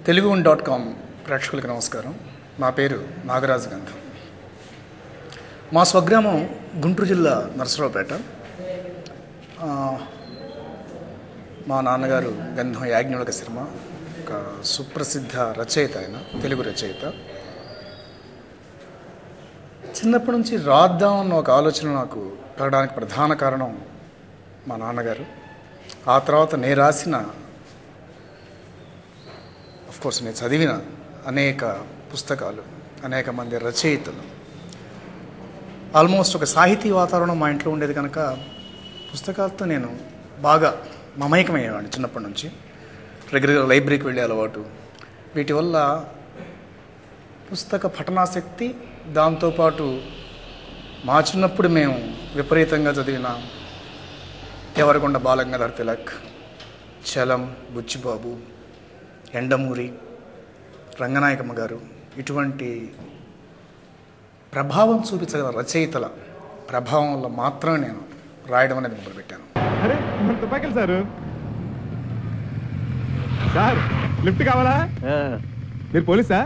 తెలుగు1.com ప్రేక్షకులకు నమస్కారం. నా పేరు నాగరాజు గంధం. మా స్వగ్రామం గుంటూరు జిల్లా నరసరావుపేట. మా నాన్నగారు గంధం యాజ్ఞవల్క శర్మ, ఒక సుప్రసిద్ధ రచయిత. ఆయన తెలుగు రచయిత. చిన్నప్పటి నుంచి రాద్దామన్న ఒక ఆలోచన నాకు కలగడానికి ప్రధాన కారణం మా నాన్నగారు. ఆ తర్వాత నేను రాసిన, కోర్స్ నేను చదివిన అనేక పుస్తకాలు, అనేక మంది రచయితలు, ఆల్మోస్ట్ ఒక సాహితీ వాతావరణం మా ఇంట్లో ఉండేది కనుక పుస్తకాలతో నేను బాగా మమైకమయ్యేవాడిని చిన్నప్పటి నుంచి. రెగ్యులర్గా లైబ్రరీకి వెళ్ళే అలవాటు, వీటి వల్ల పుస్తక పఠనాసక్తి, దాంతోపాటు మా చిన్నప్పుడు మేము విపరీతంగా చదివిన దేవరకొండ బాలగంగాధర తిలక్, చలం, బుచ్చిబాబు, ఎండమూరి, రంగనాయకమ్మ గారు, ఇటువంటి ప్రభావం చూపించగల రచయితల ప్రభావం వల్ల మాత్రమే నేను రాయడం అనేది మొదలుపెట్టాను. అరే మన తుపాకీలు సార్. సార్ లిఫ్ట్ కావాలా? మీరు పోలీసా?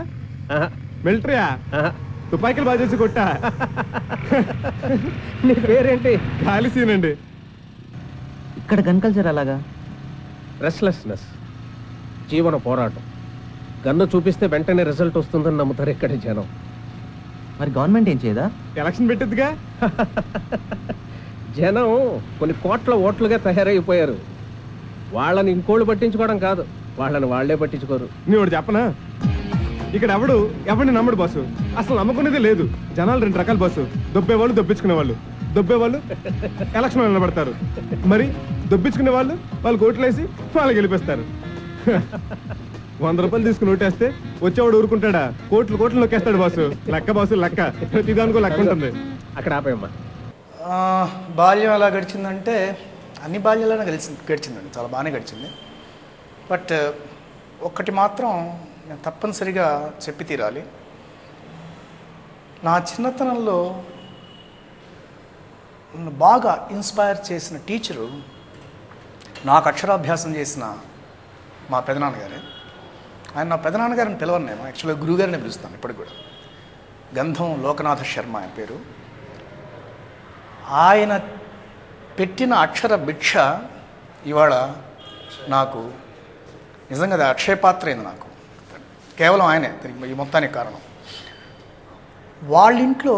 మిలిటరీయా? తుపాకీలు బాగా చేసి కొట్టా. నీ పేరేంటి? ఖాళీ సీన్ అండి. ఇక్కడ గన్ కల్చర్ అలాగా? రెస్ట్లెస్నెస్, జీవన పోరాటం. గన్ను చూపిస్తే వెంటనే రిజల్ట్ వస్తుందని నమ్ముతారు ఇక్కడి జనం. మరి గవర్నమెంట్ ఏం చేయదా? ఎలక్షన్ పెట్టిద్దిగా. జనం కొన్ని కోట్ల ఓట్లుగా తయారైపోయారు. వాళ్ళని ఇంకోళ్ళు పట్టించుకోవడం కాదు, వాళ్ళని వాళ్లే పట్టించుకోరు. నీ ఒకటి చెప్పనా, ఇక్కడ ఎవరిని నమ్మడు బాసు. అసలు నమ్మకునేదే లేదు. జనాలు రెండు రకాల బాసు. దొబ్బేవాళ్ళు, దొబ్బించుకునే వాళ్ళు. దొబ్బేవాళ్ళు ఎలక్షన్ నిలబడతారు, మరి దొబ్బించుకునే వాళ్ళు ఓట్లు వేసి వాళ్ళు గెలిపిస్తారు. 100 రూపాయలు తీసుకుని ఓటేస్తే వచ్చేవాడు ఊరుకుంటాడా? కోట్లు నొక్కేస్తాడు బాసు. లెక్క బాసు, లెక్క. ప్రతిదానికో లెక్క ఉంటుంది. అక్కడ ఆపేయమ్మా. బాల్యం ఎలా గడిచిందంటే అన్ని బాల్యాలనే గడిచిందండి, చాలా బాగానే గడిచింది. బట్ ఒక్కటి మాత్రం నేను తప్పనిసరిగా చెప్పి తీరాలి. నా చిన్నతనంలో నన్ను బాగా ఇన్స్పైర్ చేసిన టీచరు, నాకు అక్షరాభ్యాసం చేసిన మా పెదనాన్నగారే. ఆయన నా పెదనాన్నగారిని పిలవను నేను, యాక్చువల్గా గురువుగారిని పిలుస్తాను ఇప్పటికి కూడా. గంధం లోకనాథ శర్మ ఆయన పేరు. ఆయన పెట్టిన అక్షర భిక్ష ఇవాళ నాకు నిజంగా అది అక్షయపాత్ర అయింది. నాకు కేవలం ఆయనే ఈ మొత్తానికి కారణం. వాళ్ళ ఇంట్లో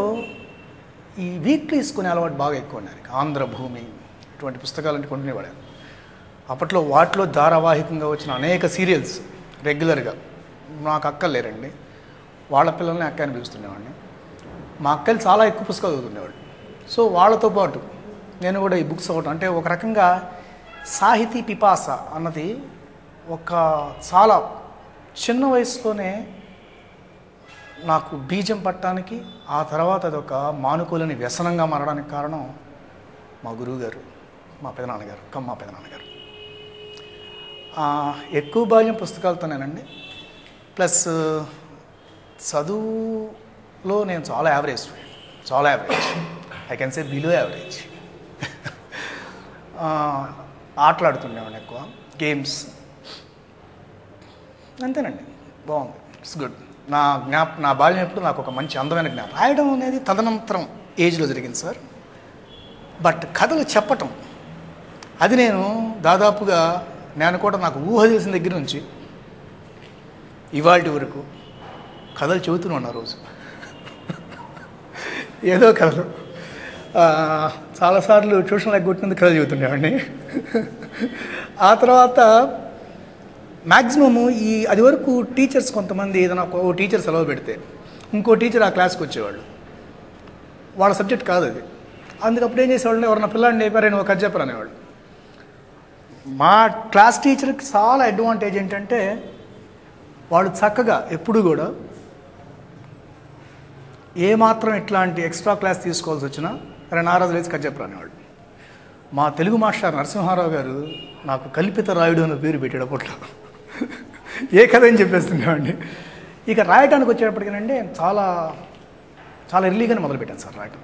ఈ వీక్లీస్ కొనే అలవాటు బాగా ఎక్కువ ఉన్నాయి. ఆంధ్రభూమి ఇటువంటి పుస్తకాలంటే కొంటునేవాడు. అప్పట్లో వాటిలో ధారావాహికంగా వచ్చిన అనేక సీరియల్స్ రెగ్యులర్గా. నాకు అక్కలు లేరండి, వాళ్ళ పిల్లల్ని అక్క అని పిలుస్తుండేవాడిని. మా అక్కలు చాలా ఎక్కువ పుస్తకాలు చదువుతుండేవాడు. సో వాళ్ళతో పాటు నేను కూడా ఈ బుక్స్ అవ్వటం అంటే ఒక రకంగా సాహితీ పిపాస అన్నది ఒక చాలా చిన్న వయసులోనే నాకు బీజం పట్టడానికి, ఆ తర్వాత అది ఒక మానుకోలేని వ్యసనంగా మారడానికి కారణం మా గురువుగారు, మా పెదనాన్నగారు, మా పెదనాన్నగారు. ఎక్కువ బాల్యం పుస్తకాలతోనేనండి. ప్లస్ చదువులో నేను చాలా average, I can say below average. ఆటలాడుతుండేవాడిని ఎక్కువ, గేమ్స్, అంతేనండి. బాగుంది, ఇట్స్ గుడ్. నా బాల్యం ఎప్పుడు నాకు ఒక మంచి అందమైన జ్ఞాపకం. రాయడం అనేది తదనంతరం ఏజ్లో జరిగింది సార్. బట్ కథలు చెప్పటం అది నేను దాదాపుగా నేను కూడా నాకు ఊహ తెలిసిన దగ్గర నుంచి ఇవాళ వరకు కథలు చెబుతూనే ఉన్నా రోజు. ఏదో కథలు. చాలాసార్లు ట్యూషన్ ఎగ్గొట్టినందుకు కథలు చెబుతుండేవాడిని. ఆ తర్వాత మ్యాక్సిమము అది వరకు టీచర్స్ కొంతమంది ఏదైనా ఓ టీచర్ సెలవు పెడితే ఇంకో టీచర్ ఆ క్లాస్కి వచ్చేవాళ్ళు. వాళ్ళ సబ్జెక్ట్ కాదు అది. అందుకప్పుడు ఏం చేసేవాళ్ళు, ఎవరన్నా పిల్లాడిని చెప్పారని ఒక కథ చెప్పరు అనేవాళ్ళు. మా క్లాస్ టీచర్కి చాలా అడ్వాంటేజ్ ఏంటంటే వాళ్ళు చక్కగా ఎప్పుడు కూడా ఏమాత్రం ఇట్లాంటి ఎక్స్ట్రా క్లాస్ తీసుకోవాల్సి వచ్చినా అరే నారాజు లేచి కథ చెప్పరు అనేవాళ్ళు. మా తెలుగు మాస్టర్ నరసింహారావు గారు నాకు కల్పిత రాయుడు అనే పేరు పెట్టాడు అప్పట్లో. ఏ కథ అని చెప్పేస్తుండేవాడిని. ఇక రాయటానికి వచ్చేటప్పటికేనంటే చాలా చాలా ఎర్లీగానే మొదలుపెట్టాను సార్ రాయటం.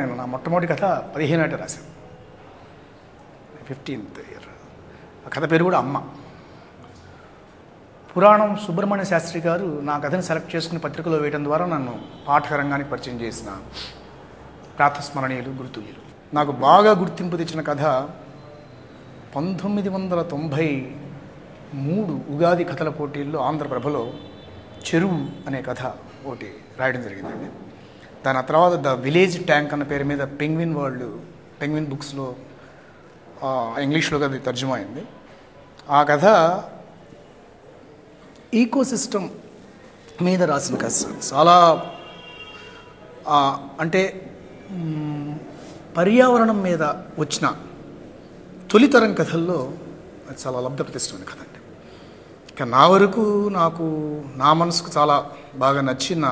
నేను నా మొట్టమొదటి కథ 15 ఏట రాశాను, 15th ఇయర్. ఆ కథ పేరు కూడా అమ్మ. పురాణం సుబ్రహ్మణ్య శాస్త్రి గారు నా కథని సెలెక్ట్ చేసుకుని పత్రికలో వేయడం ద్వారా నన్ను పాఠక రంగానికి పరిచయం చేసిన ప్రాతస్మరణీయులు గుర్తులు. నాకు బాగా గుర్తింపు తెచ్చిన కథ 1993 ఉగాది కథల పోటీల్లో ఆంధ్రప్రభలో చెరువు అనే కథ ఒకటి రాయడం జరిగిందండి. దాని తర్వాత ద విలేజ్ ట్యాంక్ అన్న పేరు మీద పెంగ్విన్ బుక్స్లో ఇంగ్లీష్లో అది తర్జుమా అయింది. ఆ కథ ఈకోసిస్టమ్ మీద రాసిన కథ. చాలా అంటే పర్యావరణం మీద వచ్చిన తొలితరం కథల్లో అది చాలా లబ్ధ ప్రతిష్టమైన కథ అండి. ఇక నా వరకు నా మనసుకు చాలా బాగా నచ్చిన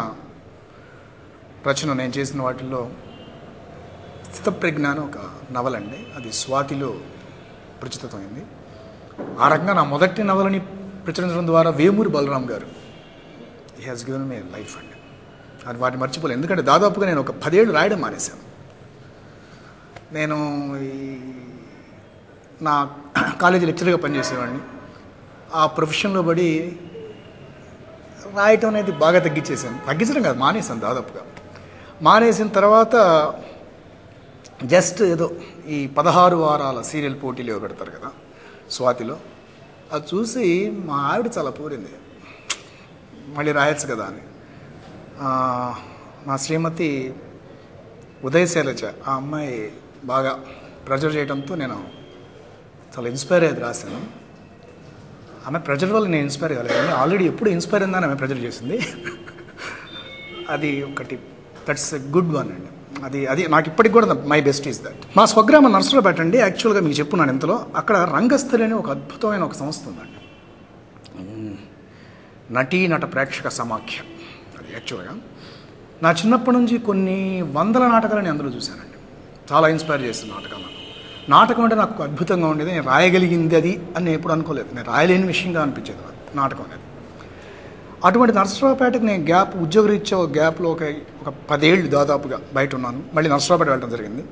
రచన నేను చేసిన వాటిల్లో స్థితప్రజ్ఞ అని ఒక నవల అండి. అది స్వాతిలో ప్రచురితమైంది. ఆ రకంగా నా మొదటి నవలని ప్రచురించడం ద్వారా వేమూరి బలరాం గారు he has given me life అండి. అది వాటిని మర్చిపోలేదు. ఎందుకంటే దాదాపుగా నేను ఒక 10 ఏళ్ళు రాయడం మానేశాను. నేను నా కాలేజీ లెక్చరర్గా పనిచేసేవాడిని. ఆ ప్రొఫెషన్లో పడి రాయటం అనేది బాగా తగ్గించడం కాదు, మానేశాను. దాదాపుగా మానేసిన తర్వాత జస్ట్ ఏదో ఈ 16 వారాల సీరియల్ పోటీలు పెడతారు కదా స్వాతిలో, అది చూసి మా ఆవిడ చాలా పూరింది, మళ్ళీ రాయొచ్చు కదా అని. మా శ్రీమతి ఉదయశైలజ ఆ అమ్మాయి బాగా ప్రెజర్ చేయడంతో నేను చాలా ఇన్స్పైర్ అయ్యేది రాశాను. ఆమె ప్రెజర్ వల్ల నేను ఇన్స్పైర్ కాలేదు, ఆల్రెడీ ఎప్పుడు ఇన్స్పైర్ అయిందని ఆమె ప్రెజర్ చేసింది. అది ఒకటి, దట్స్ ఎ గుడ్ వన్ అండి. అది నాకు ఇప్పటికి కూడా మై బెస్ట్ ఈజ్ దట్. మా స్వగ్రామం నర్సరావుపేట అండి. యాక్చువల్గా మీకు చెప్పున్నాను ఇంతలో, అక్కడ రంగస్థలి అనే ఒక అద్భుతమైన ఒక సంస్థ ఉందండి, నట ప్రేక్షక సమాఖ్య. అది యాక్చువల్గా నా చిన్నప్పటి నుంచి కొన్ని వందల నాటకాలు నేను అందులో చూశానండి. చాలా ఇన్స్పైర్ చేసిన నాటకాలు. నాటకం అంటే నాకు అద్భుతంగా ఉండేది. నేను రాయగలిగింది అది అని నేను ఎప్పుడు అనుకోలేదు. నేను రాయలేని విషయంగా అనిపించేది నాటకం అనేది. అటువంటి నర్సరావుపేటకు నేను ఉద్యోగరీత్యా గ్యాప్లో ఒక 10 ఏళ్ళు దాదాపుగా బయట ఉన్నాను. మళ్ళీ నర్సరావుపేట వెళ్ళడం జరిగింది.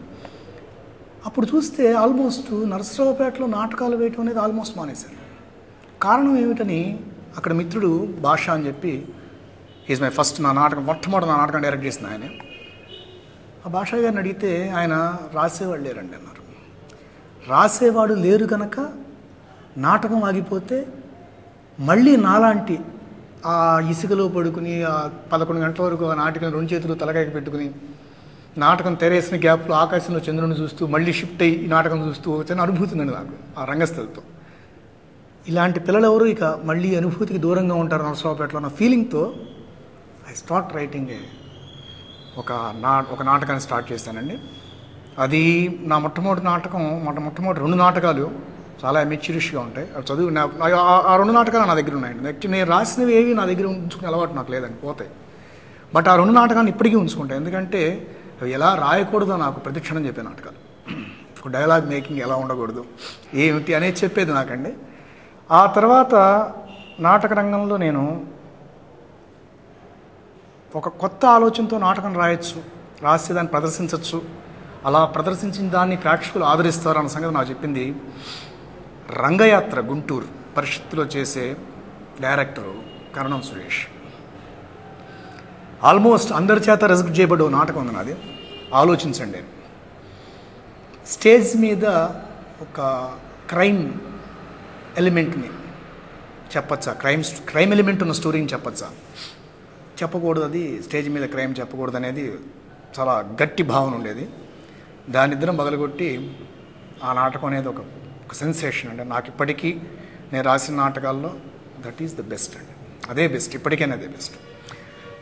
అప్పుడు చూస్తే ఆల్మోస్ట్ నర్సరావుపేటలో నాటకాలు వేయటం అనేది ఆల్మోస్ట్ మానేశాను. కారణం ఏమిటని అక్కడ మిత్రుడు భాష అని చెప్పి, ఈజ్ మై ఫస్ట్ మొట్టమొదటి నా నాటకం డైరెక్ట్ చేసిన ఆయన. ఆ భాష గారిని అడిగితే ఆయన రాసేవాళ్ళు లేరండి అన్నారు. రాసేవాడు లేరు కనుక నాటకం ఆగిపోతే మళ్ళీ నాలాంటి ఆ ఇసుకలో పడుకుని ఆ 11 గంటల వరకు ఆ నాటకం 2 చేతులు తలకాయకి పెట్టుకుని నాటకం తెరేసిన గ్యాప్లో ఆకాశంలో చంద్రుని చూస్తూ మళ్ళీ షిఫ్ట్ అయ్యి ఈ నాటకం చూస్తూ వచ్చిన అనుభూతి ఉందండి నాకు ఆ రంగస్థలతో. ఇలాంటి పిల్లలు ఎవరు ఇక మళ్ళీ అనుభూతికి దూరంగా ఉంటారు నరసరావుపేటలో అన్న ఫీలింగ్తో ఐ స్టార్ట్ రైటింగ్ ఒక నాటకాన్ని స్టార్ట్ చేశానండి. అది నా మొట్టమొదటి 2 నాటకాలు చాలా మెచ్యూరిష్గా ఉంటాయి. అవి చదువు ఆ 2 నాటకాలు నా దగ్గర ఉన్నాయండి. యాక్చువల్లీ నేను రాసినవి ఏవి నా దగ్గర ఉంచుకునే అలవాటు నాకు లేదండి, పోతాయి. బట్ ఆ 2 నాటకాలను ఇప్పటికీ ఉంచుకుంటాయి. ఎందుకంటే అవి ఎలా రాయకూడదో నాకు ప్రతిక్షణం చెప్పే నాటకాలు. ఒక డైలాగ్ మేకింగ్ ఎలా ఉండకూడదు ఏమిటి అనేది చెప్పేది నాకండి. ఆ తర్వాత నాటక రంగంలో నేను ఒక కొత్త ఆలోచనతో నాటకం రాసి దాన్ని ప్రదర్శించవచ్చు, అలా ప్రదర్శించిన దాన్ని ప్రేక్షకులు ఆదరిస్తారు అన్న సంగతి నాకు చెప్పింది రంగయాత్ర గుంటూరు పరిషత్తులో చేసే డైరెక్టరు కరణం సురేష్. ఆల్మోస్ట్ అందరి చేత రిజెక్ట్ చేయబడే నాటకం ఉంది నాది. ఆలోచించండి, స్టేజ్ మీద ఒక క్రైమ్ ఎలిమెంట్ని చెప్పచ్చా, క్రైమ్ ఎలిమెంట్ ఉన్న స్టోరీని చెప్పకూడదు, అది స్టేజ్ మీద క్రైమ్ చెప్పకూడదు అనేది చాలా గట్టి భావన ఉండేది. దానిద్దరం బగలగొట్టి ఆ నాటకం అనేది ఒక సెన్సేషన్ అండి. నాకు ఇప్పటికీ నేను రాసిన నాటకాల్లో దట్ ఈస్ ద బెస్ట్ అండి, అదే బెస్ట్, ఇప్పటికైనా అదే బెస్ట్.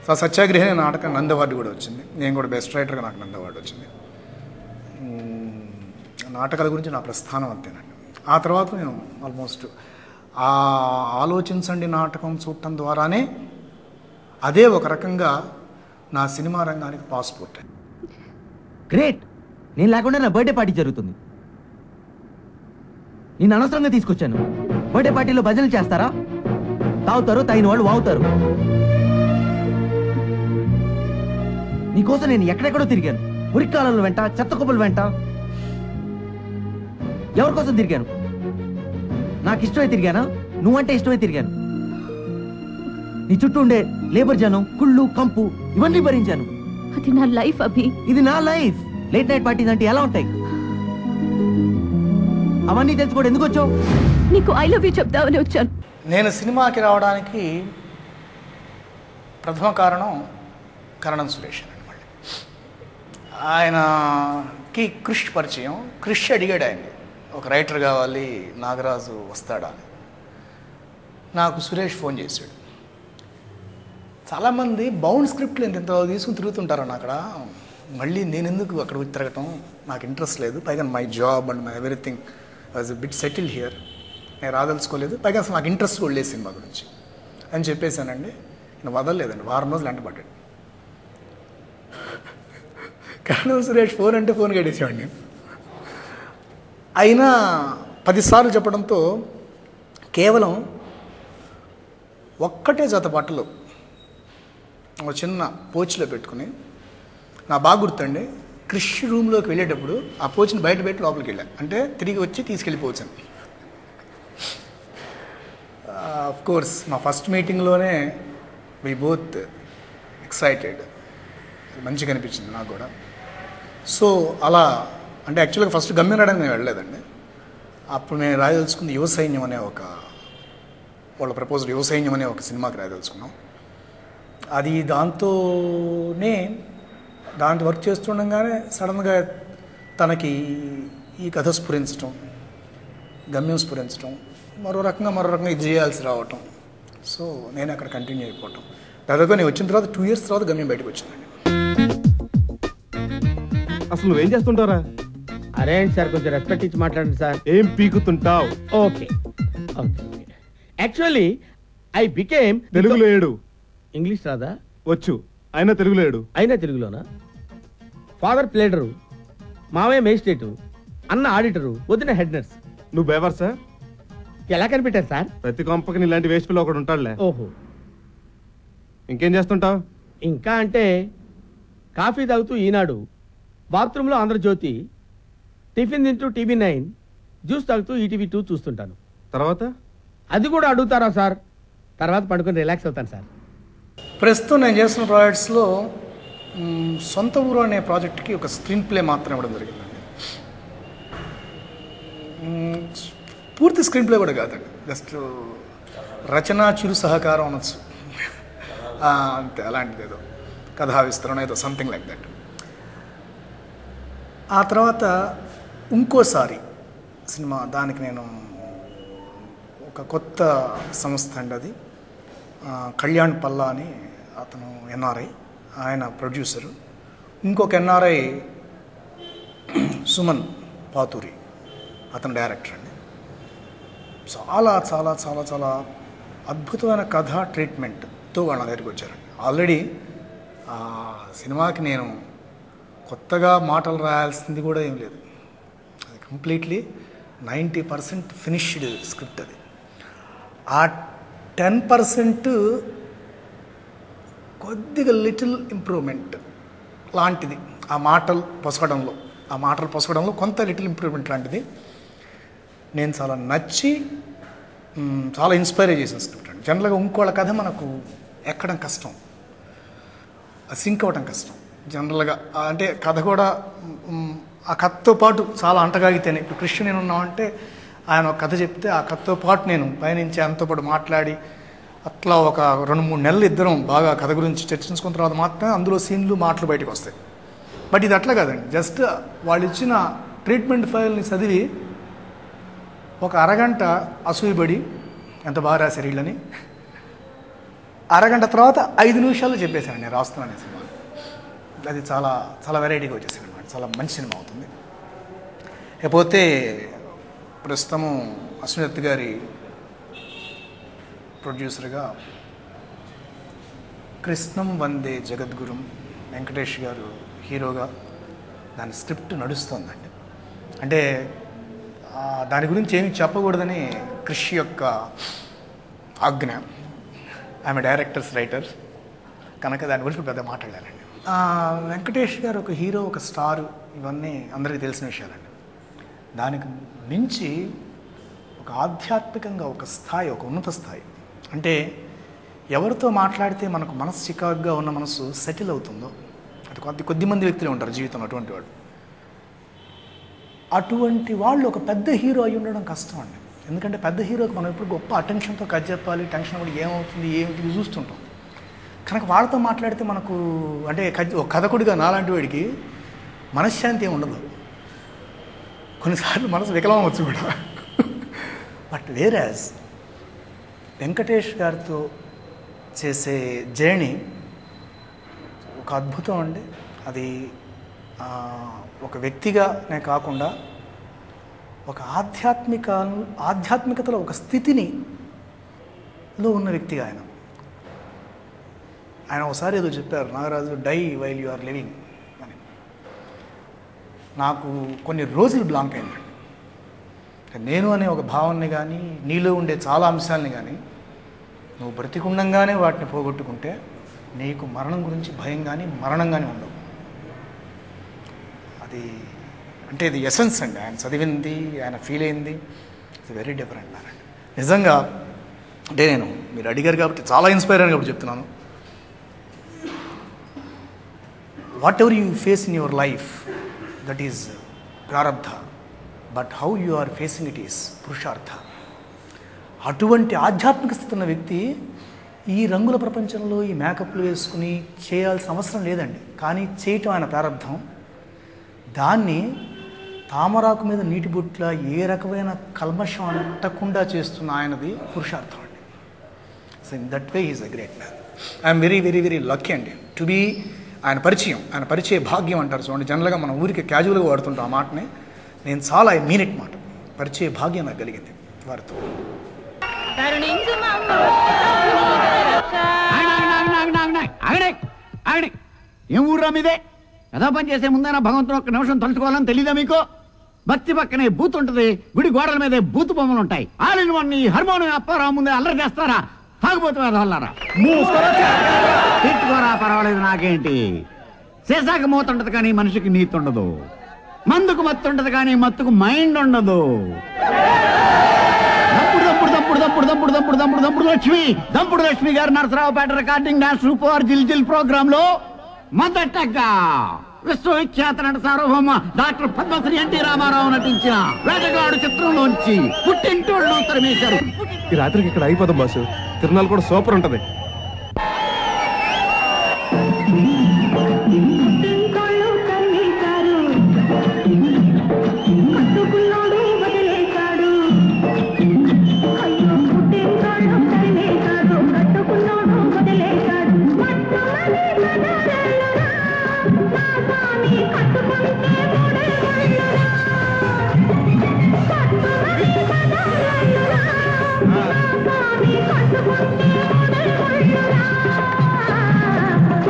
సో సత్యాగ్రహి అనే నాటకం నంది అవార్డు కూడా వచ్చింది. నేను కూడా బెస్ట్ రైటర్గా నాకు నంది అవార్డు వచ్చింది. నాటకాల గురించి నా ప్రస్థానం అంతేనండి. ఆ తర్వాత నేను ఆల్మోస్ట్ ఆ ఆలోచించండి నాటకం చూడటం ద్వారానే అదే ఒక రకంగా నా సినిమా రంగానికి పాస్పోర్ట్. గ్రేట్. నేను లేకుండా నా బర్త్డే పార్టీ జరుగుతుంది. నేను అనవసరంగా తీసుకొచ్చాను. బర్త్డే పార్టీలో భజనలు చేస్తారా? తాగుతారు, తాగిన వాళ్ళు వాగుతారు. నీకోసం నేను ఎక్కడెక్కడో తిరిగాను. ఉరికాలంలో వెంట, చెత్త కుప్పల వెంట. ఎవరి కోసం తిరిగాను? నాకు ఇష్టమై తిరిగానా? నువ్వంటే ఇష్టమై తిరిగాను. నీ చుట్టూ ఉండే లేబర్ జనం, కుళ్ళు, కంపు ఇవన్నీ భరించాను. అది నా లైఫ్ అభి. ఇది నా లైఫ్. లేట్ నైట్ పార్టీస్ అంటే ఎలా ఉంటాయి? అవన్నీ తెలుసుకోవడం ఎందుకు వచ్చావు? నీకు ఐ లవ్ యూ చెప్దామని వచ్చాను. నేను సినిమాకి రావడానికి ప్రథమ కారణం కరణం సురేష్ అండి. మళ్ళీ ఆయనకి క్రిష్ పరిచయం. క్రిష్ అడిగాడు ఆయన్ని, ఒక రైటర్ కావాలి, నాగరాజు వస్తాడా అని. నాకు సురేష్ ఫోన్ చేశాడు. చాలామంది బౌండ్ స్క్రిప్ట్లు ఎంత తీసుకుని తిరుగుతుంటారని అక్కడ. మళ్ళీ నేను ఎందుకు అక్కడ తిరగటం, నాకు ఇంట్రెస్ట్ లేదు. పైగా my job and my everything was bit settle here. నేను రాదలుచుకోలేదు. పైగా అసలు నాకు ఇంట్రెస్ట్ కూడా లేదు సినిమా గురించి అని చెప్పేశానండి. నేను వదలలేదండి. వారం రోజులు వెంటబడ్డాడు. కరణం సురేష్ ఫోన్ అంటే ఫోన్ కట్టేసేవాడిని నేను. అయినా 10 సార్లు చెప్పడంతో కేవలం ఒక్కటే జత బట్టలు ఒక చిన్న పోచ్లో పెట్టుకుని, నా బాగా గుర్తండి, క్రిష్ రూమ్లోకి వెళ్ళేటప్పుడు ఆ పోచ్ని బయట పెట్టి లోపలికి వెళ్ళా. అంటే తిరిగి వచ్చి తీసుకెళ్ళిపోవచ్చాను. ఆఫ్ కోర్స్ మా ఫస్ట్ మీటింగ్లోనే వి బోత్ ఎక్సైటెడ్. మంచిగా అనిపించింది నాకు కూడా. సో అలా అంటే యాక్చువల్గా ఫస్ట్ గమ్యం రాయడానికి నేను వెళ్ళలేదండి. అప్పుడు నేను రాయదలుచుకుంది యువ సైన్యం అనే వాళ్ళ ప్రపోజల్ యువ సైన్యం అనే ఒక సినిమాకి రాయదలుచుకున్నాం. అది దాంతో వర్క్ చేస్తుండగానే సడన్గా తనకి ఈ కథ స్ఫురించటం, గమ్యం స్ఫురించటం, మరో రకంగా ఇది చేయాల్సి రావటం. సో నేను అక్కడ కంటిన్యూ అయిపోవటం. దాదాపుగా నేను వచ్చిన తర్వాత 2 years తర్వాత గమ్యం బయటకు వచ్చిందండి. అసలు నువ్వేం చేస్తుంటారా? అరే సార్, కొంచెం రెస్పెక్ట్ ఇచ్చి మాట్లాడండి సార్. ఏం పీకుతుంటావు? ఓకే యాక్చువల్లీ ఐ బికేమ్ తెలుగులో ఏడు. ఇంగ్లీష్ రాదా? వచ్చు, అయినా తెలుగులో ఏడు. అయినా తెలుగులోనా? ఫాదర్ ప్లేడరు, మావయ్య మేజిస్ట్రేటు, అన్న ఆడిటరు, వదిన హెడ్ నర్స్. నువ్వు బేవర్ సార్? ఎలా కనిపెట్టారు సార్? ప్రతి కొంపకి ఇలాంటి వేస్ట్ పిల్ల ఒకటి ఉంటాడులే. ఓహో. ఇంకేం చేస్తుంటావు? ఇంకా అంటే కాఫీ తాగుతూ ఈనాడు, బాత్రూంలో ఆంధ్రజ్యోతి, టిఫిన్ తింటూ TV9, జ్యూస్ తాగుతూ ETV2 చూస్తుంటాను. తర్వాత అది కూడా అడుగుతారా సార్? తర్వాత పడుకొని రిలాక్స్ అవుతాను సార్. ప్రస్తుతం నేను చేస్తున్న ప్రాజెక్ట్స్లో సొంత ఊరు అనే ప్రాజెక్ట్కి ఒక స్క్రీన్ ప్లే మాత్రం ఇవ్వడం జరిగిందండి. పూర్తి స్క్రీన్ ప్లే కూడా కాదండి, జస్ట్ రచన చిరు సహకారం అనొచ్చు. అంతే, అలాంటిది ఏదో కథా విస్తరణ ఏదో సంథింగ్ లైక్ దట్. ఆ తర్వాత ఇంకోసారి సినిమా, దానికి నేను ఒక కొత్త సంస్థ అండి అది. కళ్యాణ్ పల్లా అని అతను NRI, ఆయన ప్రొడ్యూసరు. ఇంకొక NRI సుమన్ పాతూరి, అతను డైరెక్టర్ అండి. చాలా చాలా చాలా చాలా అద్భుతమైన కథా ట్రీట్మెంట్తో వాళ్ళ దగ్గరికి వచ్చారండి. ఆల్రెడీ ఆ సినిమాకి నేను కొత్తగా మాటలు రాయాల్సింది కూడా ఏం లేదు. అది కంప్లీట్లీ 90% ఫినిష్డ్ స్క్రిప్ట్. అది ఆ 10% కొద్దిగా లిటిల్ ఇంప్రూవ్మెంట్ లాంటిది. ఆ మాటలు పొసగడంలో కొంత లిటిల్ ఇంప్రూవ్మెంట్ లాంటిది నేను చాలా నచ్చి చాలా ఇన్స్పైర్ చేసిన స్క్రిప్ట్ అండి. జనరల్గా ఇంకోళ్ళ కథ మనకు ఎక్కడం కష్టం, సింక్ అవ్వడం కష్టం జనరల్గా. అంటే కథ కూడా ఆ కథతో పాటు చాలా అంటగాగితేనే. ఇప్పుడు కృష్ణ నేను ఉన్నామంటే ఆయన ఒక కథ చెప్తే ఆ కథతో పాటు నేను పయనించి ఆయనతో పాటు మాట్లాడి అట్లా ఒక 2-3 నెలలు ఇద్దరం బాగా కథ గురించి చర్చించుకున్న తర్వాత మాత్రమే అందులో సీన్లు మాటలు బయటకు వస్తాయి. బట్ ఇది అట్లా కాదండి, జస్ట్ వాళ్ళు ఇచ్చిన ట్రీట్మెంట్ ఫైల్ని చదివి ఒక అరగంట అసూయబడి ఎంత బాగా రాశారు వీళ్ళని, అరగంట తర్వాత 5 నిమిషాల్లో చెప్పేశాను నేను రాస్తున్నాను సినిమా. అది చాలా చాలా వెరైటీగా వచ్చేసింది అనమాట. చాలా మంచి సినిమా అవుతుంది. లేకపోతే ప్రస్తుతము అశ్వత్ గారి ప్రొడ్యూసర్గా కృష్ణం వందే జగద్గురుం, వెంకటేష్ గారు హీరోగా దాని స్క్రిప్ట్ నడుస్తుందండి. అంటే దాని గురించి ఏమి చెప్పకూడదని కృషి యొక్క ఆజ్ఞ. ఆమె డైరెక్టర్స్ రైటర్ కనుక దాని గురించి పెద్ద మాట్లాడాలండి. వెంకటేష్ గారు ఒక హీరో, ఒక స్టారు, ఇవన్నీ అందరికీ తెలిసిన విషయాలండి. దానికి మించి ఒక ఆధ్యాత్మికంగా ఒక స్థాయి, ఒక ఉన్నత స్థాయి. అంటే ఎవరితో మాట్లాడితే మనకు మనసు చికాకుగా ఉన్న మనసు సెటిల్ అవుతుందో, అది కొద్దిమంది వ్యక్తులు ఉంటారు జీవితంలో అటువంటి వాడు. అటువంటి వాళ్ళు ఒక పెద్ద హీరో అయి ఉండడం కష్టం అండి. ఎందుకంటే పెద్ద హీరోకి మనం ఎప్పుడు గొప్ప అటెన్షన్తో కథ చెప్పాలి, టెన్షన్ కూడా ఏమవుతుంది ఏమిటి చూస్తుంటాం. కనుక వాళ్ళతో మాట్లాడితే మనకు అంటే ఒక కథకుడిగా నాలాంటి వాడికి మనశ్శాంతి ఏమి ఉండదు. కొన్నిసార్లు మనసు వికలం అవ్వచ్చు కూడా. బట్ వేరాజ్ వెంకటేష్ గారితో చేసే జర్నీ ఒక అద్భుతం అండి. అది ఒక వ్యక్తిగానే కాకుండా ఒక ఆధ్యాత్మికతలో ఒక స్థితిలో ఉన్న వ్యక్తిగా ఆయన ఒకసారి ఏదో చెప్పారు, Nagaraju, die while you are living అని. నాకు కొన్ని రోజులు బ్లాంక్ అయిందండి. నేను అనే ఒక భావాన్ని కానీ నీలో ఉండే చాలా అంశాలని కానీ నువ్వు బ్రతికుండంగానే వాటిని పోగొట్టుకుంటే నీకు మరణం గురించి భయం కానీ మరణం కానీ ఉండవు. అది అంటే ఇది ఎసెన్స్ అండి. ఆయన చదివింది, ఆయన ఫీల్ అయింది, ఇట్స్ వెరీ డిఫరెంట్ అన్నారండి. నిజంగా అంటే నేను మీరు అడిగారు కాబట్టి చాలా ఇన్స్పైర్ అని కాబట్టి చెప్తున్నాను. Whatever you face in your life that is ప్రారబ్ధ, but how you are facing it is పురుషార్థ. అటువంటి ఆధ్యాత్మిక స్థితి ఉన్న వ్యక్తి ఈ రంగుల ప్రపంచంలో ఈ మేకప్లు వేసుకుని చేయాల్సిన అవసరం లేదండి. కానీ చేయటం ఆయన ప్రారంభం. దాన్ని తామరాకు మీద నీటి బొట్ల ఏ రకమైన కల్మషం అంటకుండా చేస్తున్న ఆయనది పురుషార్థం అండి. So in that way is a great man. I'm very very very lucky అండి టు బీ ఆయన పరిచయ భాగ్యం అంటారు చూడండి. జనరల్గా మనం ఊరికి క్యాజువల్గా వాడుతుంటాం ఆ మాటని. నేను చాలా ఐ మీన్ ఇట్ మాట. పరిచయ భాగ్యం నాకు కలిగింది వారితో. ఏం ఊర్రా మీదే? ఏదో పని చేసే ముందైనా భగవంతుడు ఒక్క నిమిషం తలుచుకోవాలని తెలీదా మీకు? భక్తి పక్కనే బూత్ ఉంటుంది, గుడి గోడల మీదే బూత్ బొమ్మలు ఉంటాయి. ఆల్ ఇన్ వన్ హార్మోనియం అప్పారా ముందే అల్లరి చేస్తారా? తాగుబోతు వేదవల్లారా, తిట్టుకోరా, పర్వాలేదు నాకేంటి. చేసాక మూతుంటది కానీ మనిషికి నీతి ఉండదు. మందుకు మత్తు ఉంటది కానీ మత్తుకు మైండ్ ఉండదు. దంపుడు లక్ష్మి గారు నరసరావుపేట రికార్డింగ్ డాన్స్ సూపర్ జిల్ ప్రోగ్రామ్ లో మొదటగా విశ్వవిఖ్యాత నట సార్వభౌమ డాక్టర్ పద్మశ్రీ ఎన్టీ రామారావు నటించిన వేటగాడు చిత్రంలోంచి పుట్టింటోళ్ళు తరిమేశారు. ఈ రాత్రికి ఇక్కడ అయిపోదాం బాసు. తిరునాళ్ళు కూడా సూపర్ ఉంటది.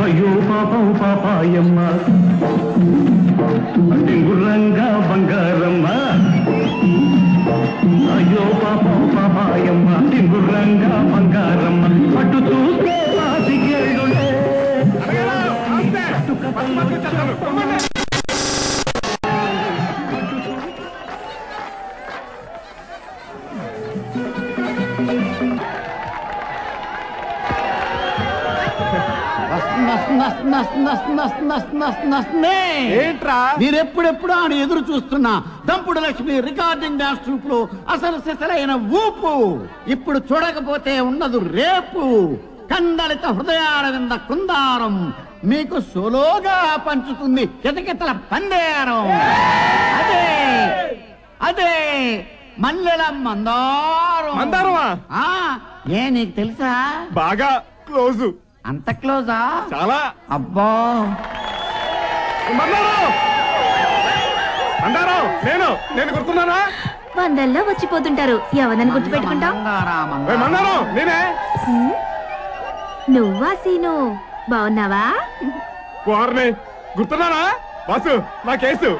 అయ్యో పాపం పాపాయమ్మ గుర్రంగా బంగారమ్మ. అయ్యో పాపం పాపాయమ్మ గుర్రంగా బంగారమ్మ. పట్టు చూస్తే పాతికేళ్ళులే మీరెప్పుడెప్పుడు ఆయన ఎదురు చూస్తున్నా దంపుడు లక్ష్మి రికార్డింగ్ డాన్స్ ట్రూప్ లో అసలు సిసలైన ఊపు ఇప్పుడు చూడకపోతే ఉండదు రేపు. కందలిత హృదయాల వింద కుందారం మీకు సోలోగా పంచుతుంది కితకితల పందేరం. అదే అదే మల్లెల మందారం. ఏ నీకు తెలుసా? బాగా క్లోజు. అంత క్లోజా? చాలా. అబ్బా నేను గుర్తున్నానా? వందల్లో వచ్చిపోతుంటారు, ఎవరని గుర్తుపెట్టుకుంటావు? నేనే. నువ్వా సీను? బాగున్నావా? గుర్తున్నానా బాసు? నా కేసు.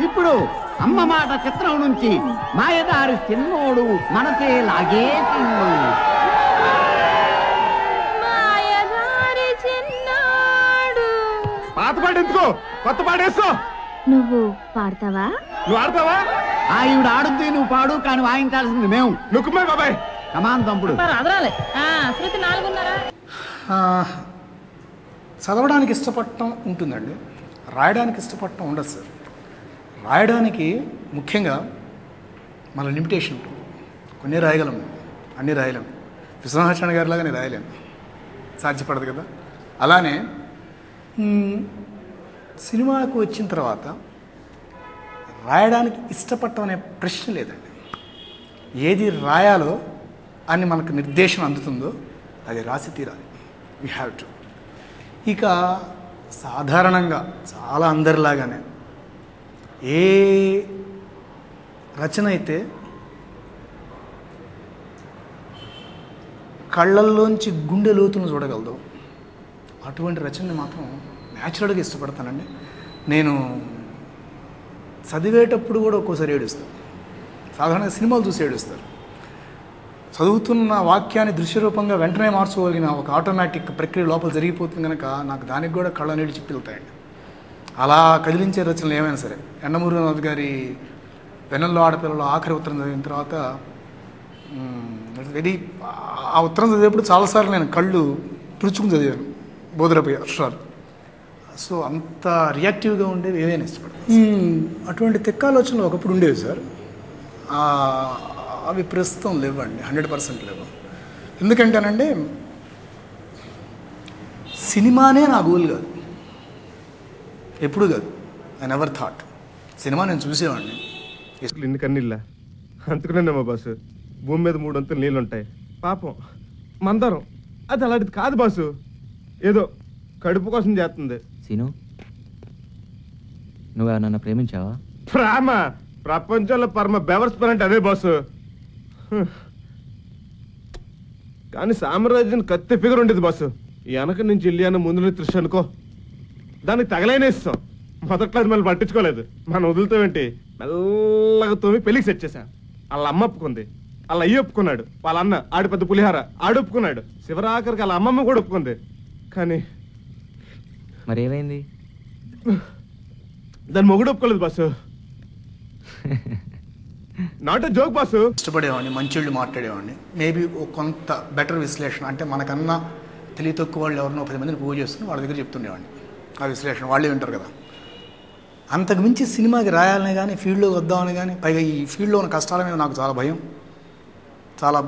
ఇప్పుడు అమ్మ మాట చిత్రం నుంచి మాయదారి సిన్నోడు మనసే లాగేసిండు. పాత పాట ఎందుకో, కొత్త పాట వేసుకో. నువ్వు పాడతావా? నువ్వు ఆడతావా? ఈవిడ ఆడుద్ది, నువ్వు పాడు. కానీ వాయించాల్సింది మేము. నువ్వు బాబాయ్. కమాన్ తంపుడు. శృతి 4:30. చదవడానికి ఇష్టపడటం ఉంటుందండి, రాయడానికి ఇష్టపడటం ఉండదు సార్. రాయడానికి ముఖ్యంగా మన లిమిటేషన్ ఉంటుంది. కొన్ని రాయగలం, అన్నీ రాయలేం. విశ్వనాథాచార్య గారిలాగా నేను రాయలేను, సాధ్యపడదు కదా. అలానే సినిమాకు వచ్చిన తర్వాత రాయడానికి ఇష్టపడటం అనే ప్రశ్న లేదండి. ఏది రాయాలో అని మనకు నిర్దేశం అందుతుందో అది రాసి తీరాలి. We have to. ఇక సాధారణంగా చాలా అందరిలాగానే ఏ రచన అయితే కళ్ళల్లోంచి గుండె లోతును చూడగలదు అటువంటి రచనని మాత్రం న్యాచురల్గా ఇష్టపడతానండి. నేను చదివేటప్పుడు కూడా ఒక్కోసారి ఏడుస్తాను. సాధారణంగా సినిమాలు చూసి ఏడుస్తారు. చదువుతున్న వాక్యాన్ని దృశ్యరూపంగా వెంటనే మార్చుకోగలిగిన ఒక ఆటోమేటిక్ ప్రక్రియ లోపల జరిగిపోతుంది కనుక నాకు దానికి కూడా కళ్ళ నీళ్ళు చిప్పిలుతాయండి. అలా కదిలించే రచనలు ఏమైనా సరే. యండమూరి గారి వెన్నెల్లో ఆడపిల్లలు ఆఖరి ఉత్తరం చదివిన తర్వాత ఆ ఉత్తరం చదివేప్పుడు చాలాసార్లు నేను కళ్ళు తుడుచుకుని చదివాను బోధరపోయి అక్షరాలు. సో అంత రియాక్టివ్గా ఉండేవి ఏవైనా ఇష్టపడతాను. అటువంటి తెక్కాలోచనలు ఒకప్పుడు ఉండేవి సార్. అవి ప్రస్తుతం లేవండి, 100% లేవు. ఎందుకంటేనండి సినిమానే నా గోల్ కాదు, ఎప్పుడు కాదు. I never thought. సినిమా నేను చూసేవాడిని. ఇన్ని కన్నీళ్ళ అందుకునేమో బాసు. భూమి మీద 3 అంతులు నీళ్ళు ఉంటాయి. పాపం మందరం అది అలాంటిది కాదు బాసు. ఏదో కడుపు కోసం చేస్తుంది. సీను, నువ్వు నన్ను ప్రేమించావా? ప్రేమ ప్రపంచంలో పరమ బెవర్స్ అంటే అదే బాసు. కానీ సామ్రాజ్యం కత్తి ఫిగర్ ఉండేది బాసు. వెనక నుంచి ఇల్లియాన ముందు త్రిష్ అనుకో, దానికి తగలైన ఇస్తాం. మొదట్లో అది మళ్ళీ పట్టించుకోలేదు. మనం వదులుతామేంటి, మెల్లగా తోమి పెళ్లికి సెట్ చేశాను. వాళ్ళ అమ్మ ఒప్పుకుంది, వాళ్ళ అయ్యి ఒప్పుకున్నాడు, వాళ్ళ అన్న ఆడి పెద్ద పులిహార ఆడు ఒప్పుకున్నాడు, శివరాఖరికి వాళ్ళ అమ్మమ్మ కూడా ఒప్పుకుంది. కానీ మరి ఏమైంది? దాని మొగుడు ఒప్పుకోలేదు boss. Not a joke boss. ఇష్టపడేవాడిని, మంచిళ్ళు మాట్లాడేవాడిని. మేబీ కొంత బెటర్ విశ్లేషణ అంటే మనకన్నా తెలివి తక్కువ వాళ్ళు ఎవరినో 10 మందిని పూజ చేస్తుని వాళ్ళ దగ్గర చెప్తుండేవాడిని. ఆ విశ్లేషణ వాళ్ళే వింటారు కదా. అంతకు మించి సినిమాకి రాయాలని కానీ ఫీల్డ్లోకి వద్దామని కానీ, పైగా ఈ ఫీల్డ్లో ఉన్న కష్టాల మీద నాకు చాలా భయం. చాలా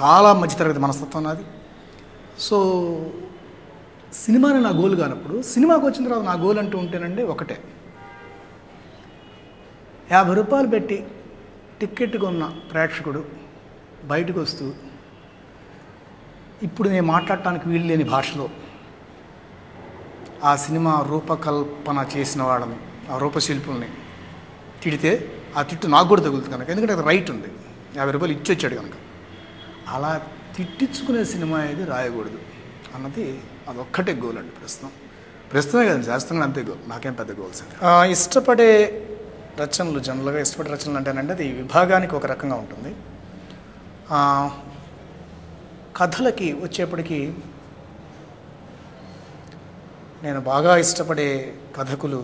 చాలా మధ్యతరగతి మనస్తత్వం నాది. సో సినిమాని నా గోల్ కానప్పుడు సినిమాకి వచ్చిన తర్వాత నా గోల్ అంటూ ఉంటేనండి ఒకటే, 50 రూపాయలు పెట్టి టికెట్ కొన్న ప్రేక్షకుడు బయటకు వస్తూ ఇప్పుడు నేను మాట్లాడటానికి వీలు లేని భాషలో ఆ సినిమా రూపకల్పన చేసిన వాళ్ళని, ఆ రూపశిల్పుల్ని తిడితే ఆ తిట్టు నాకు కూడా తగులుతుంది కనుక. ఎందుకంటే అది రైట్ ఉంది, 50 రూపాయలు ఇచ్చి వచ్చాడు కనుక. అలా తిట్టించుకునే సినిమా ఏది రాయకూడదు అన్నది అదొక్కటే గోల్ అండి. ప్రస్తుతమే కదండి, శాస్త్రంగా అంతే గోల్. నాకేం పెద్ద గోల్స్ అండి. ఇష్టపడే రచనలు, జనరల్గా ఇష్టపడే రచనలు అంటేనండి అది విభాగానికి ఒక రకంగా ఉంటుంది. కథలకి వచ్చేప్పటికీ నేను బాగా ఇష్టపడే కథకులు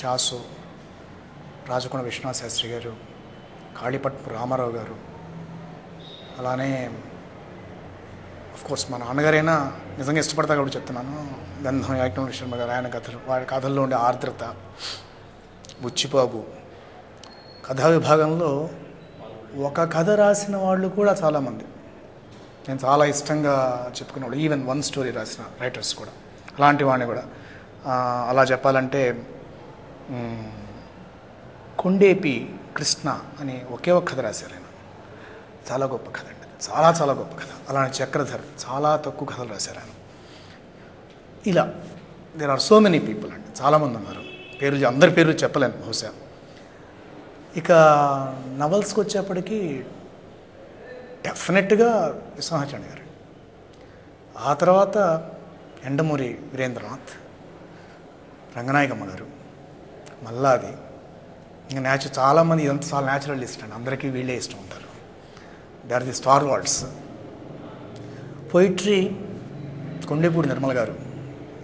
చాసు, రాజకొండ విశ్వనాథ శాస్త్రి గారు, కాళీపట్నం రామారావు గారు, అలానే కోర్స్ మా నాన్నగారైనా నిజంగా ఇష్టపడతా కాబట్టి చెప్తున్నాను, గంధం యాజ్ఞవల్క్య శర్మ గారు. ఆయన కథలు, వారి కథల్లో ఉండే ఆర్ద్రత, బుచ్చిబాబు. కథా విభాగంలో ఒక కథ రాసిన వాళ్ళు కూడా చాలామంది నేను చాలా ఇష్టంగా చెప్పుకునేవాళ్ళు. ఈవెన్ 1 స్టోరీ రాసిన రైటర్స్ కూడా, అలాంటి వాడిని కూడా. అలా చెప్పాలంటే కొండేపి కృష్ణ అని ఒకే ఒక కథ రాశారు ఆయన. చాలా గొప్ప కథ అండి, చాలా చాలా గొప్ప కథ. అలానే చక్రధర్ చాలా తక్కువ కథలు రాశారు ఆయన. ఇలా there are so many people అండి, చాలామంది ఉన్నారు. పేర్లు అందరి పేర్లు చెప్పలేను బహుశా. ఇక నవల్స్కి వచ్చేప్పటికీ డెఫినెట్గా విశ్వనాథాచార్య గారు, ఆ తర్వాత యండమూరి వీరేంద్రనాథ్, రంగనాయకమ్మ గారు, మల్లాది. ఇంకా చాలామంది ఇదంతా చాలా న్యాచురల్ ఇష్టం అండి, అందరికీ వీళ్ళే ఇష్టం ఉంటారు. They are the stalwarts. Poetry Kondepudi Nirmala garu,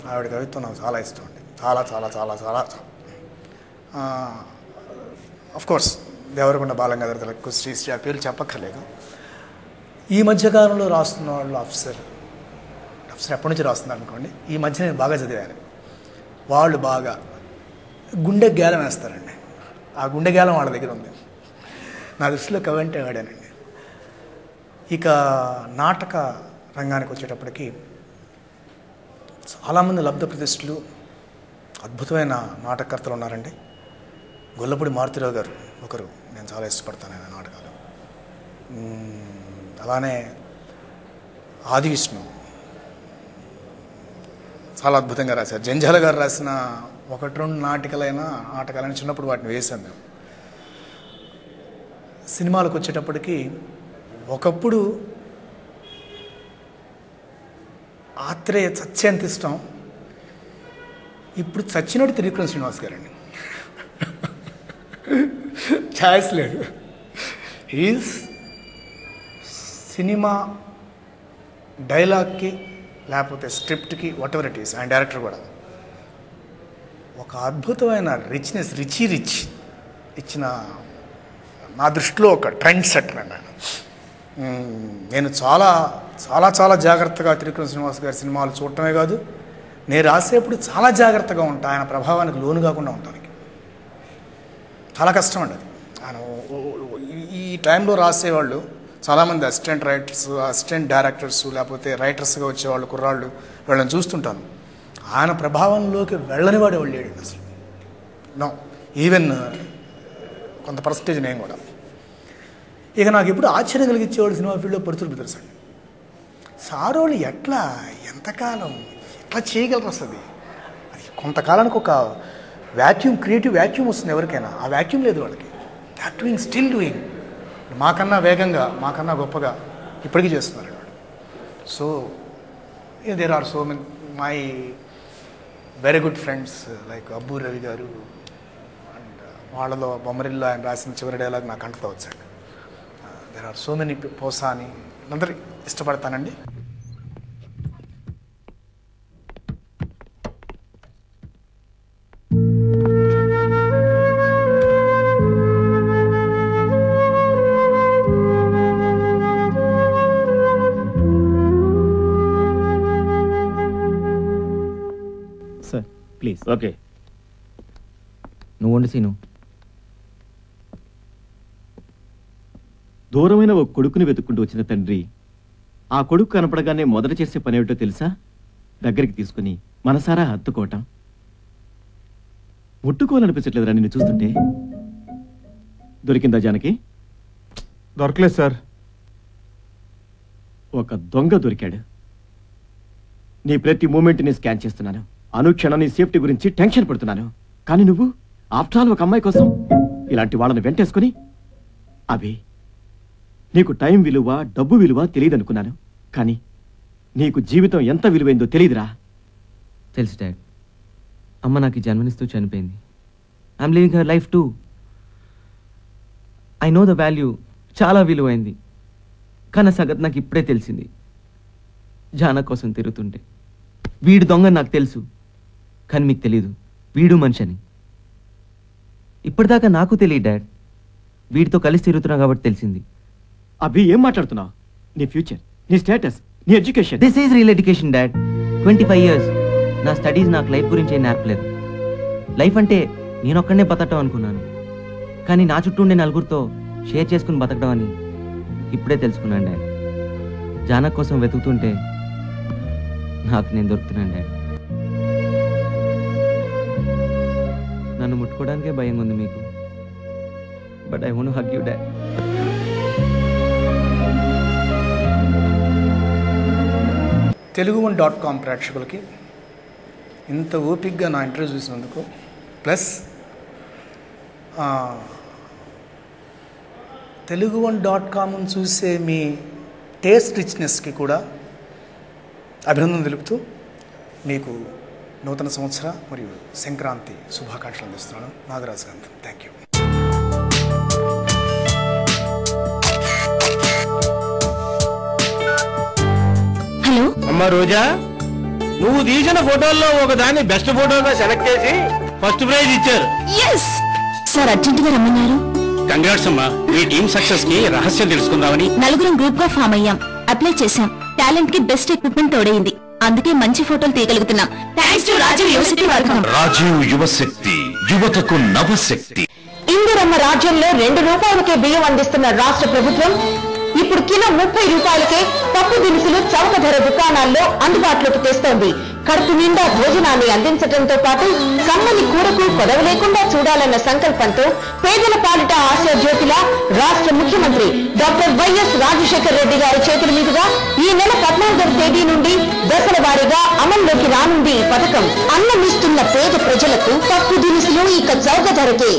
ఆవిడ కవిత్వం నాకు చాలా ఇష్టం అండి, చాలా చాలా చాలా చాలా. కోర్స్ దేవరకొండ బాలంగాధర తిలక్, శ్రీశ్రీ, ఆ పేర్లు చెప్పక్కర్లేదు. ఈ మధ్యకాలంలో రాస్తున్న వాళ్ళు అఫ్సర్ అసలు ఎప్పటి నుంచి రాస్తున్నారు అనుకోండి, ఈ మధ్య నేను బాగా చదివాను. వాళ్ళు బాగా గుండె గేలం వేస్తారండి. ఆ గుండె గేలం వాళ్ళ దగ్గర ఉంది. నా దృష్టిలో కవి అంటే వాడానండి. ఇక నాటక రంగానికి వచ్చేటప్పటికి చాలామంది లబ్ధ ప్రతిష్ఠులు, అద్భుతమైన నాటకకర్తలు ఉన్నారండి. గొల్లపూడి మారుతిరావు గారు ఒకరు, నేను చాలా ఇష్టపడతాను ఆయన నాటకాలు. అలానే ఆది విష్ణు చాలా అద్భుతంగా రాశారు. జంజాల గారు రాసిన 1-2 నాటకాలైనా చిన్నప్పుడు వాటిని వేశాను మేము. సినిమాలకు వచ్చేటప్పటికి ఒకప్పుడు ఆత్రేయ చచ్చేంత ఇష్టం, ఇప్పుడు చచ్చినోడు త్రివిక్రమ్ శ్రీనివాస్ గారండి. ఛాయిస్ లేదు. ఈజ్ సినిమా డైలాగ్కి లేకపోతే స్క్రిప్ట్కి వాట్ ఎవర్ ఇట్ ఈస్, ఆయన డైరెక్టర్ కూడా ఒక అద్భుతమైన రిచ్నెస్, రిచ్ ఇచ్చిన నా దృష్టిలో ఒక ట్రెండ్ సెటర్ అండి ఆయన. నేను చాలా చాలా చాలా జాగ్రత్తగా త్రివిక్రమ్ శ్రీనివాస్ గారి సినిమాలు చూడటమే కాదు, నేను రాసేప్పుడు చాలా జాగ్రత్తగా ఉంటా, ఆయన ప్రభావానికి లోను కాకుండా ఉండడానికి. చాలా కష్టం అండి అది. ఆయన ఈ టైంలో రాసేవాళ్ళు చాలామంది అసిస్టెంట్ రైటర్స్, అసిస్టెంట్ డైరెక్టర్స్, లేకపోతే రైటర్స్గా వచ్చేవాళ్ళు కుర్రాళ్ళు, వాళ్ళని చూస్తుంటాను. ఆయన ప్రభావంలోకి వెళ్ళని వాడు ఎవరు లేడండి అసలు. నో, ఈవెన్ కొంత పర్సంటేజ్ నేను కూడా. ఇక నాకు ఎప్పుడు ఆశ్చర్యం కలిగించేవాడు సినిమా ఫీల్డ్లో పరుచూరు బ్రదర్స్ అండి. సారోళ్ళు ఎట్లా ఎంతకాలం ఎట్లా చేయగలరు అసలు? అది కొంతకాలానికి ఒక వాక్యూమ్, క్రియేటివ్ వాక్యూమ్ వస్తుంది ఎవరికైనా. ఆ వాక్యూమ్ లేదు వాళ్ళకి. They are doing, still doing. మాకన్నా వేగంగా, మాకన్నా గొప్పగా ఇప్పటికీ చేస్తున్నారు వాళ్ళు. So there are so many my very good friends like Abbu Ravi garu. And వాళ్ళలో బొమ్మరిల్లు ఆయన రాసిన చివరి డైలాగ్ నాకు అంటతో వచ్చాడు. There are so many Posani అందరూ ఇష్టపడతానండి. Sir please. ఓకే. నువ్వు వండి సీను. దూరమైన ఒక కొడుకుని వెతుక్కుంటూ వచ్చిన తండ్రి ఆ కొడుకు కనపడగానే మొదట చేసే పని ఏమిటో తెలుసా? దగ్గరికి తీసుకుని మనసారా హత్తుకోవటం. ముట్టుకోవాలనిపించట్లేదురా నిన్ను చూస్తుంటే. దొరికిందా జానకి? దొరకలేదు సార్. ఒక దొంగ దొరికాడు. నీ ప్రతి మూమెంట్ని స్కాన్ చేస్తున్నాను. అనుక్షణం నీ సేఫ్టీ గురించి టెన్షన్ పడుతున్నాను. కానీ నువ్వు ఆఫ్టర్ ఆల్ ఒక అమ్మాయి కోసం ఇలాంటి వాళ్ళని వెంటేసుకుని, అవి నీకు టైం విలువ, డబ్బు విలువ తెలియదనుకున్నాను. కానీ నీకు జీవితం ఎంత విలువైందో తెలియదురా. తెలుసు డాడ్. అమ్మ నాకు జన్మనిస్తూ చనిపోయింది. I'm living her life two. I know the value. చాలా విలువైంది. కానీ సంగతి నాకు ఇప్పుడే తెలిసింది. జాన కోసం తిరుగుతుంటే వీడు దొంగ నాకు తెలుసు, కానీ మీకు తెలీదు వీడు మనిషి అని. ఇప్పటిదాకా నాకు తెలియదు డాడ్. వీడితో కలిసి తిరుగుతున్నా కాబట్టి తెలిసింది. అభి ఏం మాట్లాడుతున్నావు? నీ ఫ్యూచర్, నీ స్టేటస్, నీ education. This is real education dad. 25 years నా స్టడీస్ నాకు లైఫ్ గురించి ఏం నేర్పలేదు. లైఫ్ అంటే నేను ఒక్కడనే బతకడం అనుకున్నాను, కానీ నా చుట్టూ ఉండే నలుగురితో షేర్ చేసుకుని బతకడం అని ఇప్పుడే తెలుసుకున్నాను డాడ్. జానక్ కోసం వెతుకుతుంటే నాకు నేను దొరుకుతున్నాను డాడ్. నన్ను ముట్టుకోవడానికే భయంగా ఉంది మీకు, but I want to hug you dad. Telugu1.com ప్రేక్షకులకి ఇంత ఓపిక్గా నా ఇంటర్వ్యూ చూసినందుకు, ప్లస్ Telugu1.com చూసే మీ టేస్ట్ రిచ్నెస్కి కూడా అభినందన తెలుపుతూ మీకు నూతన సంవత్సర మరియు సంక్రాంతి శుభాకాంక్షలు అందిస్తున్నాను. నాగరాజు గారు, థ్యాంక్ యూ. హలో అమ్మా రోజా, నువ్వు తీసిన ఫోటోల్లో ఒకదాన్ని బెస్ట్ ఫోటోగా సెలెక్ట్ చేసి ఫస్ట్ ప్రైజ్ ఇచ్చారు. సార్ అర్జెంట్ గా రమ్మన్నారు. కంగ్రాట్స్ అమ్మా. ఈ టీమ్ సక్సెస్ కి రహస్యం తెలుసుకుందామని 4 గ్రూప్ గా ఫామ్ అయ్యాం. అప్లై చేశాం. టాలెంట్ కి బెస్ట్ ఎక్విప్మెంట్ తోడైంది. అందుకే మంచి ఫోటోలు తీయగలుగుతున్నాం. థ్యాంక్స్ టు రాజీవ్ యువశక్తి వర్గం. రాజీవ్ యువశక్తి, యువతకు నవశక్తి. ఇందిరమ్మ రాజ్యంలో 2 రూపాయలకే బియ్యం అందిస్తున్న రాష్ట్ర ప్రభుత్వం ఇప్పుడు కిలో 30 రూపాయలకే పప్పు దినుసులు చౌక ధర దుకాణాల్లో అందుబాటులోకి తెస్తోంది. కడుపు నిండా భోజనాన్ని అందించడంతో పాటు కమ్మని కూరకు కొదవ లేకుండా చూడాలన్న సంకల్పంతో పేదల పాలిట ఆశా జ్యోతిలా రాష్ట్ర ముఖ్యమంత్రి డాక్టర్ వైఎస్ రాజశేఖర రెడ్డి గారి చేతుల మీదుగా ఈ నెల 14వ తేదీ నుండి దశల వారీగా అమల్లోకి రానుంది ఈ పథకం. అన్నమిస్తున్న పేద ప్రజలకు పప్పు దినుసులు ఇక చౌక ధరకే.